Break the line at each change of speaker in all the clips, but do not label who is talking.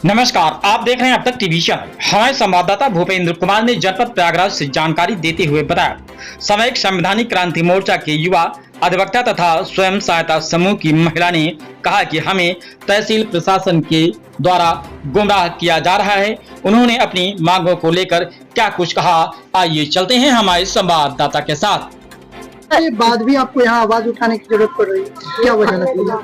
नमस्कार, आप देख रहे हैं अब तक टीवी चैनल। हमारे संवाददाता भूपेंद्र कुमार ने जनपद प्रयागराज से जानकारी देते हुए बताया, सामयिक संवैधानिक क्रांति मोर्चा के युवा अधिवक्ता तथा स्वयं सहायता समूह की महिला ने कहा कि हमें तहसील प्रशासन के द्वारा गुमराह किया जा रहा है। उन्होंने अपनी मांगों को लेकर क्या कुछ कहा, आइए चलते हैं हमारे संवाददाता के साथ।
के बाद भी आपको यहाँ आवाज उठाने की जरूरत पड़ रही है, क्या वजह लगती है?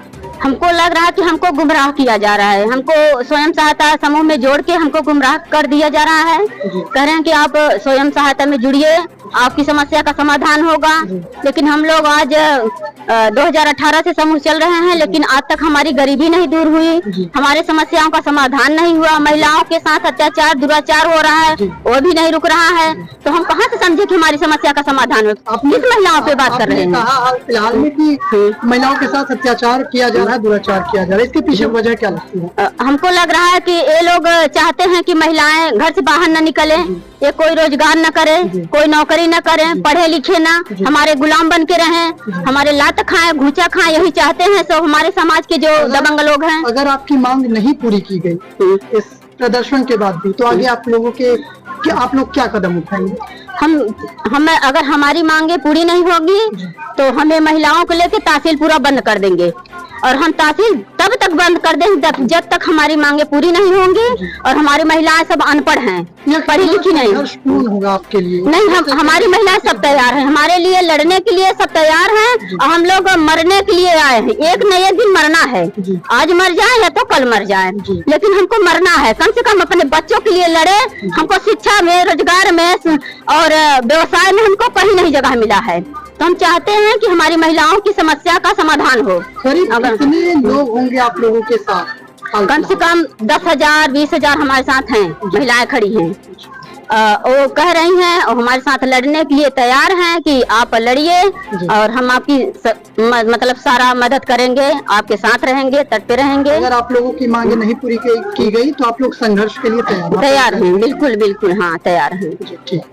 हमको लग रहा है कि हमको गुमराह किया जा रहा है। हमको स्वयं सहायता समूह में जोड़ के हमको गुमराह कर दिया जा रहा है। कह रहे हैं कि आप स्वयं सहायता में जुड़िए, आपकी समस्या का समाधान होगा। लेकिन हम लोग आज 2018 से समूह चल रहे हैं, लेकिन आज तक हमारी गरीबी नहीं दूर हुई, हमारे समस्याओं का समाधान नहीं हुआ। महिलाओं के साथ अत्याचार दुराचार हो रहा है, वो भी नहीं रुक रहा है। तो हम कहाँ से समझे कि हमारी समस्या का समाधान हो? किस महिलाओं पे बात कर रहे हैं?
हाल फिलहाल में कि महिलाओं के साथ अत्याचार किया जा रहा है, दुराचार किया जा रहा है, इसके पीछे वजह क्या लगती है?
हमको लग रहा है कि ये लोग चाहते हैं कि महिलाएं घर से बाहर न निकले, ये कोई रोजगार न करे, कोई नौकरी न करे, पढ़े लिखे ना, हमारे गुलाम बन के रहें, हमारे लात खाएं, घूचा खाएं, यही चाहते हैं सब हमारे समाज के जो दबंग लोग हैं।
अगर आपकी मांग नहीं पूरी की गई इस प्रदर्शन के बाद भी, तो आगे आप लोग क्या कदम उठाएंगे?
हम अगर हमारी मांगे पूरी नहीं होगी तो हमें महिलाओं को लेकर तहसील पूरा बंद कर देंगे, और हम तहसील तब तक बंद कर देंगे जब तक हमारी मांगे पूरी नहीं होंगी। और हमारी महिलाएं सब अनपढ़ हैं, पढ़ी लिखी नहीं।
होगा आपके लिए?
नहीं, हमारी महिलाएं सब तैयार हैं, हमारे लिए लड़ने के लिए सब तैयार हैं, और हम लोग मरने के लिए आए हैं। एक न एक दिन मरना है, आज मर जाए या तो कल मर जाए, लेकिन हमको मरना है। कम से कम अपने बच्चों के लिए लड़े। हमको शिक्षा में, रोजगार में और व्यवसाय में हमको कहीं नहीं जगह मिला है। तो हम चाहते हैं कि हमारी महिलाओं की समस्या का समाधान हो।
करीब कितने लोग होंगे आप लोगों के साथ?
कम से कम 10,000 20,000 हमारे साथ हैं, महिलाएं खड़ी हैं। वो कह रही हैं और हमारे साथ लड़ने के लिए तैयार हैं कि आप लड़िए, और हम आपकी मतलब सारा मदद करेंगे, आपके साथ रहेंगे, तट पे रहेंगे।
अगर आप लोगों की मांगे नहीं पूरी की गई तो आप लोग संघर्ष के लिए
तैयार हैं? बिल्कुल बिल्कुल, हाँ तैयार हैं।
ठीक है,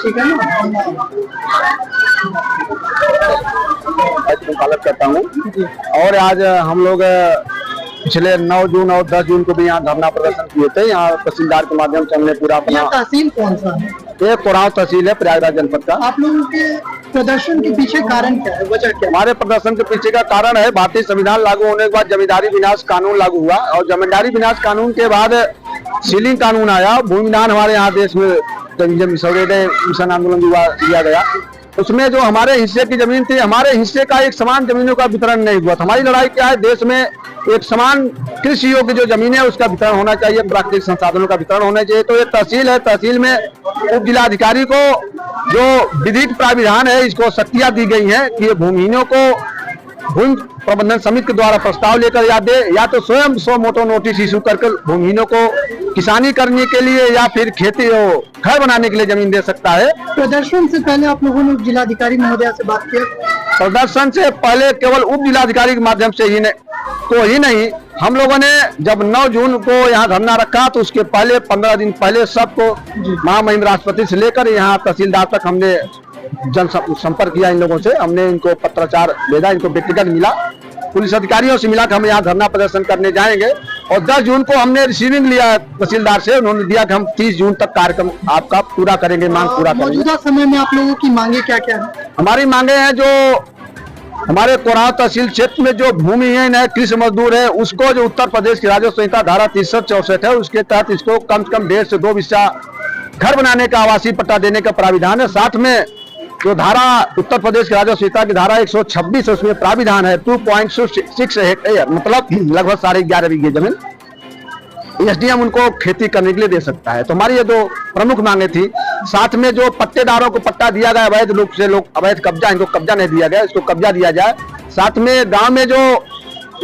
ठीक है ना?
पालन करता हूँ। और आज हम लोग पिछले 9 जून और 10 जून को भी यहाँ धरना प्रदर्शन किए थे। यहाँ तहसीलदार के माध्यम से हमने पूरा अपना।
तहसील कौन सा है?
ये कोरांव तहसील है, प्रयागराज जनपद का।
आप लोगों के प्रदर्शन के पीछे कारण क्या है, वजह क्या?
हमारे प्रदर्शन के पीछे का कारण है, भारतीय संविधान लागू होने के बाद जमींदारी विनाश कानून लागू हुआ, और जमींदारी विनाश कानून के बाद सीलिंग कानून आया। भूमिदान हमारे यहाँ देश में मिशन आंदोलन किया गया, उसमें जो हमारे हिस्से की जमीन थी, हमारे हिस्से का एक समान जमीनों का वितरण नहीं हुआ। हमारी लड़ाई क्या है, देश में एक समान कृषि योग्य जो जमीन है उसका वितरण होना चाहिए, प्राकृतिक संसाधनों का वितरण होना चाहिए। तो ये तहसील है, तहसील में उप जिलाधिकारी को जो विधिक प्राविधान है, इसको शक्तियां दी गई हैं कि ये भूमिहीनों को भूमि प्रबंधन समिति के द्वारा प्रस्ताव लेकर या दे, या तो स्वयं सो मोटो नोटिस इशू करके भूमिहीनों को किसानी करने के लिए या फिर खेती घर बनाने के लिए जमीन दे सकता है।
प्रदर्शन से पहले आप लोगों ने जिलाधिकारी महोदया से बात की?
प्रदर्शन से पहले केवल उप जिलाधिकारी के माध्यम से ही नहीं, हम लोगों ने जब 9 जून को यहाँ धरना रखा तो उसके पहले 15 दिन पहले सबको महामहिम राष्ट्रपति से लेकर यहाँ तहसीलदार तक हमने जन संपर्क किया। इन लोगों से हमने इनको पत्राचार भेजा, इनको व्यक्तिगत मिला, पुलिस अधिकारियों से मिला कि हम यहाँ धरना प्रदर्शन करने जाएंगे। और 10 जून को हमने रिसीविंग लिया तहसीलदार से, उन्होंने दिया कि हम 30 जून तक कार्यक्रम आपका पूरा करेंगे, मांग पूरा करेंगे।
मौजूदा समय में आप लोगों की मांगे क्या क्या है?
हमारी मांगे हैं, जो हमारे कोरांव तहसील क्षेत्र में जो भूमिहीन है, कृषि मजदूर है, उसको जो उत्तर प्रदेश की राजस्व संहिता धारा 63-64 है, उसके तहत इसको कम से कम 1.5 से 2 बिस्सा घर बनाने का आवासीय पट्टा देने का प्राविधान है। साथ में जो धारा उत्तर प्रदेश की राजस्व संहिता की धारा 126 है, उसमें प्राविधान है 2.6 हेक्टेयर, मतलब लगभग 11.5 बीघे जमीन एसडीएम उनको खेती करने के लिए दे सकता है। तो हमारी ये 2 प्रमुख मांगे थी। साथ में जो पट्टेदारों को पट्टा दिया गया अवैध रूप से, लोग अवैध कब्जा, इनको कब्जा नहीं दिया गया, इसको कब्जा दिया जाए। साथ में गांव में जो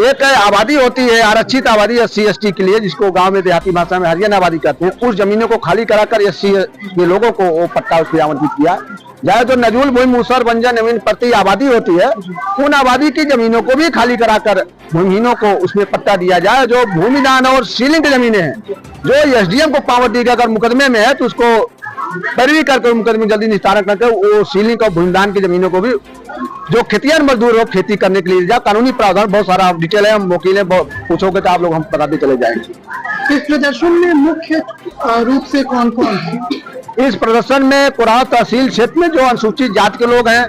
एक आबादी होती है, आरक्षित आबादी SC ST के लिए, जिसको गांव में देहाती भाषा में हरियाणा आबादी कहते हैं, उस जमीनों को खाली कराकर SC के लोगों को वो पट्टा उसमें आवंटित किया जाए। जो नजूल भूमि मूसर बंजर जमीन प्रति आबादी होती है, उन आबादी की जमीनों को भी खाली कराकर भूमिहीनों को उसमें पट्टा दिया जाए। जो भूमिदान और सीलिंग की जमीनें हैं, जो SDM को पावर दी गई, अगर मुकदमे में है तो उसको पैरवी करके मुकदमे जल्दी निस्तारण करके वो सीलिंग और भूमिदान की जमीनों को भी जो खेतिहर मजदूर हो खेती करने के लिए जा कानूनी प्रावधान बहुत सारा डिटेल है। हम वकील है, पूछोगे तो आप लोग हम बताते चले जाएंगे।
इस प्रदर्शन में मुख्य रूप से कौन कौन है?
इस प्रदर्शन में कोराव तहसील क्षेत्र में जो अनुसूचित जाति के लोग हैं,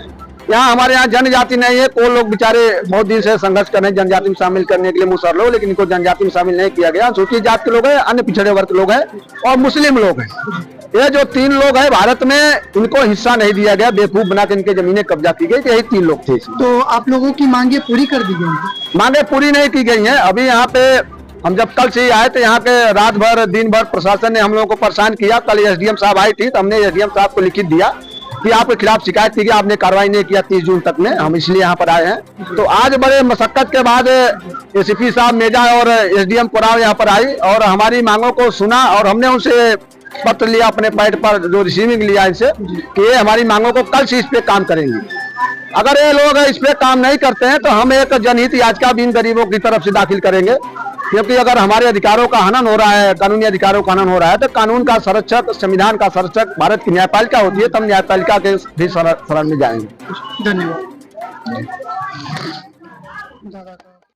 यहाँ हमारे यहाँ जनजाति नहीं है, कोई लोग बेचारे बहुत दिन से संघर्ष कर रहे हैं जनजाति में शामिल करने के लिए मुसहर लोग, लेकिन इनको जनजाति में शामिल नहीं किया गया। अनुसूचित जाति के लोग हैं, अन्य पिछड़े वर्ग के लोग हैं और मुस्लिम लोग हैं। ये जो 3 लोग हैं भारत में, इनको हिस्सा नहीं दिया गया, बेवकूफ बना के इनके जमीनें कब्जा की गई। तो यही 3 लोग थे।
तो आप लोगों की मांगे पूरी कर दी गई?
मांगे पूरी नहीं की गई हैं। अभी यहाँ पे हम जब कल से ही आए थे, यहाँ पे रात भर दिन भर प्रशासन ने हम लोगों को परेशान किया। कल एसडीएम साहब आई थी, तो हमने एसडीएम साहब को लिखित दिया कि आपके खिलाफ शिकायत थी कि आपने कार्रवाई नहीं किया 30 जून तक में, हम इसलिए यहाँ पर आए हैं। तो आज बड़े मशक्कत के बाद एसीपी साहब मेजा और एसडीएम कोराव यहाँ पर आई और हमारी मांगों को सुना और हमने उनसे पत्र लिया अपने पैड पर, जो रिसीविंग लिया इनसे कि ये हमारी मांगों को कल से इस पे काम करेंगे। अगर ये लोग इस पे काम नहीं करते हैं तो हम एक जनहित याचिका भी इन गरीबों की तरफ से दाखिल करेंगे, क्योंकि अगर हमारे अधिकारों का हनन हो रहा है, कानूनी अधिकारों का हनन हो रहा है, तो कानून का संरक्षक, संविधान का संरक्षक भारत की न्यायपालिका होती है, तब न्यायपालिका के भी शरण में जाएंगे।
धन्यवाद।